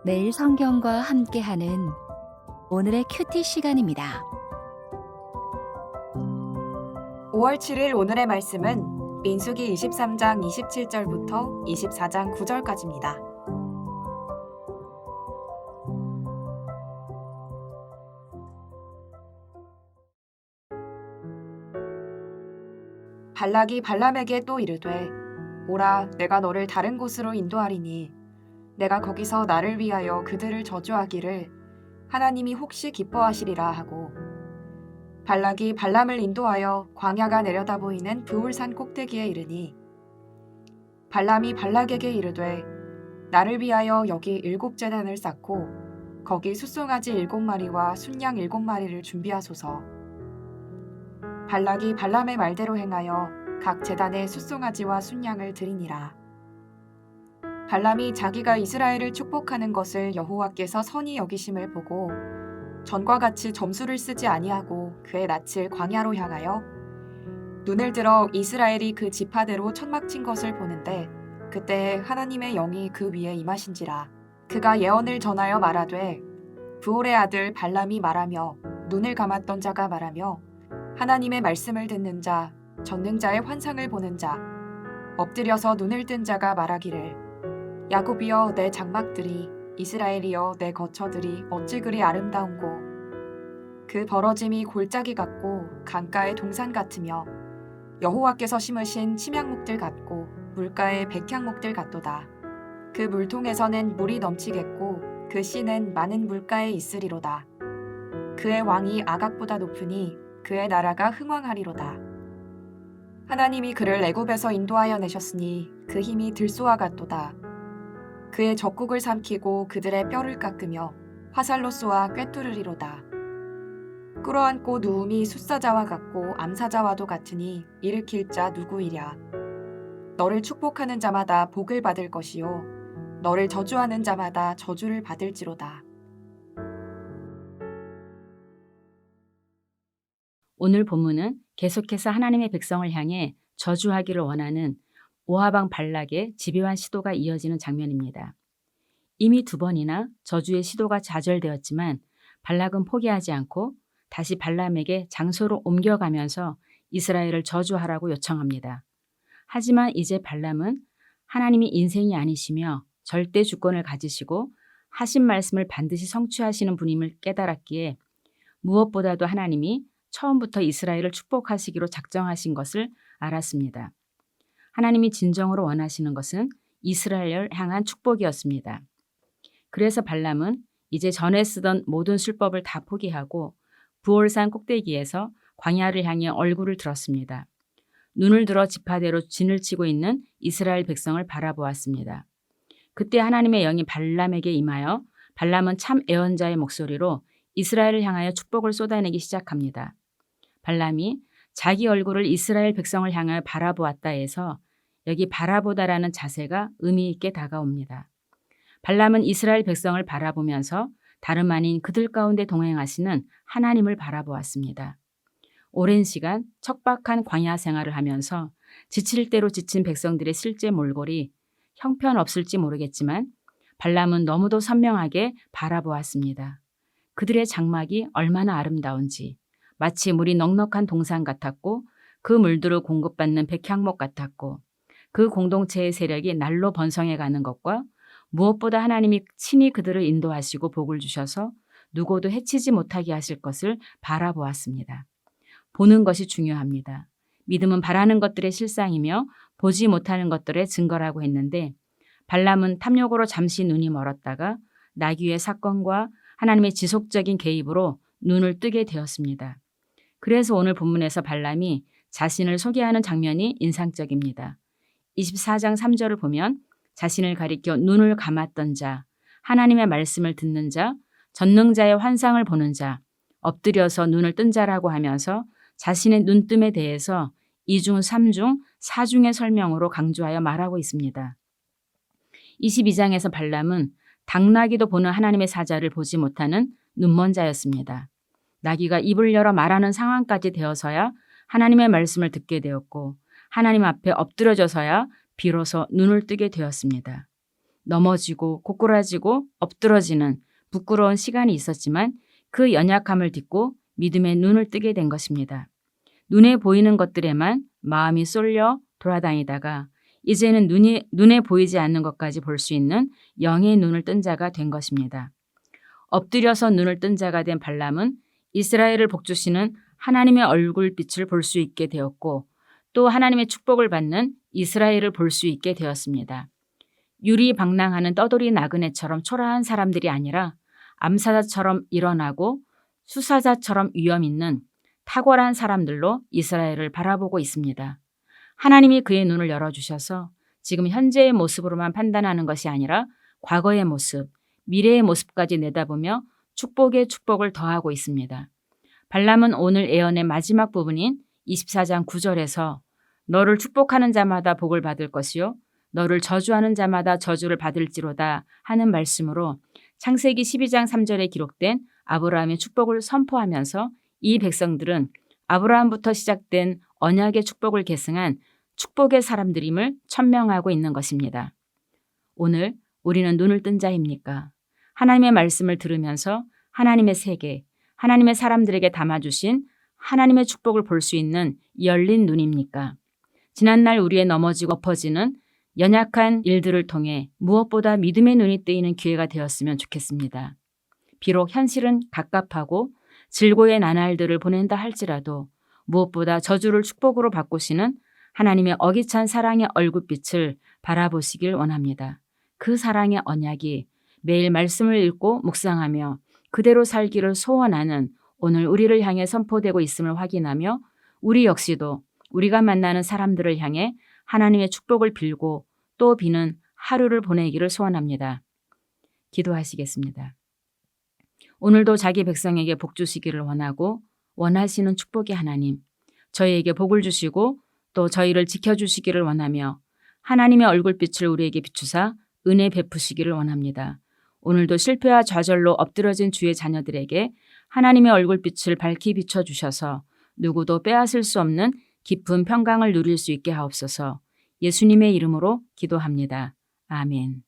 매일 성경과 함께하는 오늘의 큐티 시간입니다. 5월 7일 오늘의 말씀은 민수기 23장 27절부터 24장 9절까지입니다. 발락이 발람에게 또 이르되 오라 내가 너를 다른 곳으로 인도하리니 내가 거기서 나를 위하여 그들을 저주하기를 하나님이 혹시 기뻐하시리라 하고 발락이 발람을 인도하여 광야가 내려다 보이는 브올산 꼭대기에 이르니 발람이 발락에게 이르되 나를 위하여 여기 7제단을 쌓고 거기 숫송아지 7마리와 순양 7마리를 준비하소서. 발락이 발람의 말대로 행하여 각 제단에 숫송아지와 순양을 드리니라. 발람이 자기가 이스라엘을 축복하는 것을 여호와께서 선히 여기심을 보고 전과 같이 점수를 쓰지 아니하고 그의 낯을 광야로 향하여 눈을 들어 이스라엘이 그 지파대로 천막 친 것을 보는데 그때 하나님의 영이 그 위에 임하신지라. 그가 예언을 전하여 말하되 브올의 아들 발람이 말하며 눈을 감았던 자가 말하며 하나님의 말씀을 듣는 자 전능자의 환상을 보는 자 엎드려서 눈을 뜬 자가 말하기를 야곱이여 내 장막들이 이스라엘이여 내 거처들이 어찌 그리 아름다운고 그 벌어짐이 골짜기 같고 강가의 동산 같으며 여호와께서 심으신 침향목들 같고 물가의 백향목들 같도다. 그 물통에서는 물이 넘치겠고 그 씨는 많은 물가에 있으리로다. 그의 왕이 아각보다 높으니 그의 나라가 흥왕하리로다. 하나님이 그를 애굽에서 인도하여 내셨으니 그 힘이 들소와 같도다. 그의 적국을 삼키고 그들의 뼈를 깎으며 화살로 쏘아 꿰뚫으리로다. 끌어안고 누움이 숫사자와 같고 암사자와도 같으니 일으킬 자 누구이랴. 너를 축복하는 자마다 복을 받을 것이요 너를 저주하는 자마다 저주를 받을지로다. 오늘 본문은 계속해서 하나님의 백성을 향해 저주하기를 원하는 모압 발락의 집요한 시도가 이어지는 장면입니다. 이미 2번이나 저주의 시도가 좌절되었지만 발락은 포기하지 않고 다시 발람에게 장소를 옮겨가면서 이스라엘을 저주하라고 요청합니다. 하지만 이제 발람은 하나님이 인생이 아니시며 절대 주권을 가지시고 하신 말씀을 반드시 성취하시는 분임을 깨달았기에 무엇보다도 하나님이 처음부터 이스라엘을 축복하시기로 작정하신 것을 알았습니다. 하나님이 진정으로 원하시는 것은 이스라엘을 향한 축복이었습니다. 그래서 발람은 이제 전에 쓰던 모든 술법을 다 포기하고 브올산 꼭대기에서 광야를 향해 얼굴을 들었습니다. 눈을 들어 지파대로 진을 치고 있는 이스라엘 백성을 바라보았습니다. 그때 하나님의 영이 발람에게 임하여 발람은 참 애언자의 목소리로 이스라엘을 향하여 축복을 쏟아내기 시작합니다. 발람이 자기 얼굴을 이스라엘 백성을 향하여 바라보았다 해서 여기 바라보다라는 자세가 의미 있게 다가옵니다. 발람은 이스라엘 백성을 바라보면서 다름 아닌 그들 가운데 동행하시는 하나님을 바라보았습니다. 오랜 시간 척박한 광야 생활을 하면서 지칠 대로 지친 백성들의 실제 몰골이 형편없을지 모르겠지만 발람은 너무도 선명하게 바라보았습니다. 그들의 장막이 얼마나 아름다운지 마치 물이 넉넉한 동산 같았고 그 물들을 공급받는 백향목 같았고 그 공동체의 세력이 날로 번성해 가는 것과 무엇보다 하나님이 친히 그들을 인도하시고 복을 주셔서 누구도 해치지 못하게 하실 것을 바라보았습니다. 보는 것이 중요합니다. 믿음은 바라는 것들의 실상이며 보지 못하는 것들의 증거라고 했는데 발람은 탐욕으로 잠시 눈이 멀었다가 나귀의 사건과 하나님의 지속적인 개입으로 눈을 뜨게 되었습니다. 그래서 오늘 본문에서 발람이 자신을 소개하는 장면이 인상적입니다. 24장 3절을 보면 자신을 가리켜 눈을 감았던 자, 하나님의 말씀을 듣는 자, 전능자의 환상을 보는 자, 엎드려서 눈을 뜬 자라고 하면서 자신의 눈뜸에 대해서 2중, 3중, 4중의 설명으로 강조하여 말하고 있습니다. 22장에서 발람은 당나귀도 보는 하나님의 사자를 보지 못하는 눈먼 자였습니다. 나귀가 입을 열어 말하는 상황까지 되어서야 하나님의 말씀을 듣게 되었고 하나님 앞에 엎드려져서야 비로소 눈을 뜨게 되었습니다. 넘어지고 고꾸라지고 엎드러지는 부끄러운 시간이 있었지만 그 연약함을 딛고 믿음의 눈을 뜨게 된 것입니다. 눈에 보이는 것들에만 마음이 쏠려 돌아다니다가 이제는 눈에 보이지 않는 것까지 볼 수 있는 영의 눈을 뜬 자가 된 것입니다. 엎드려서 눈을 뜬 자가 된 발람은 이스라엘을 복주시는 하나님의 얼굴빛을 볼 수 있게 되었고 또 하나님의 축복을 받는 이스라엘을 볼 수 있게 되었습니다. 유리방랑하는 떠돌이 나그네처럼 초라한 사람들이 아니라 암사자처럼 일어나고 수사자처럼 위험 있는 탁월한 사람들로 이스라엘을 바라보고 있습니다. 하나님이 그의 눈을 열어주셔서 지금 현재의 모습으로만 판단하는 것이 아니라 과거의 모습, 미래의 모습까지 내다보며 축복에 축복을 더하고 있습니다. 발람은 오늘 예언의 마지막 부분인 24장 9절에서 너를 축복하는 자마다 복을 받을 것이요 너를 저주하는 자마다 저주를 받을지로다 하는 말씀으로 창세기 12장 3절에 기록된 아브라함의 축복을 선포하면서 이 백성들은 아브라함부터 시작된 언약의 축복을 계승한 축복의 사람들임을 천명하고 있는 것입니다. 오늘 우리는 눈을 뜬 자입니까? 하나님의 말씀을 들으면서 하나님의 세계, 하나님의 사람들에게 담아주신 하나님의 축복을 볼 수 있는 열린 눈입니까? 지난날 우리의 넘어지고 엎어지는 연약한 일들을 통해 무엇보다 믿음의 눈이 뜨이는 기회가 되었으면 좋겠습니다. 비록 현실은 갑갑하고 질고의 나날들을 보낸다 할지라도 무엇보다 저주를 축복으로 바꾸시는 하나님의 어기찬 사랑의 얼굴빛을 바라보시길 원합니다. 그 사랑의 언약이 매일 말씀을 읽고 묵상하며 그대로 살기를 소원하는 오늘 우리를 향해 선포되고 있음을 확인하며 우리 역시도 우리가 만나는 사람들을 향해 하나님의 축복을 빌고 또 비는 하루를 보내기를 소원합니다. 기도하시겠습니다. 오늘도 자기 백성에게 복 주시기를 원하고 원하시는 축복의 하나님, 저희에게 복을 주시고 또 저희를 지켜주시기를 원하며 하나님의 얼굴빛을 우리에게 비추사 은혜 베푸시기를 원합니다. 오늘도 실패와 좌절로 엎드러진 주의 자녀들에게 하나님의 얼굴빛을 밝히 비춰주셔서 누구도 빼앗을 수 없는 깊은 평강을 누릴 수 있게 하옵소서. 예수님의 이름으로 기도합니다. 아멘.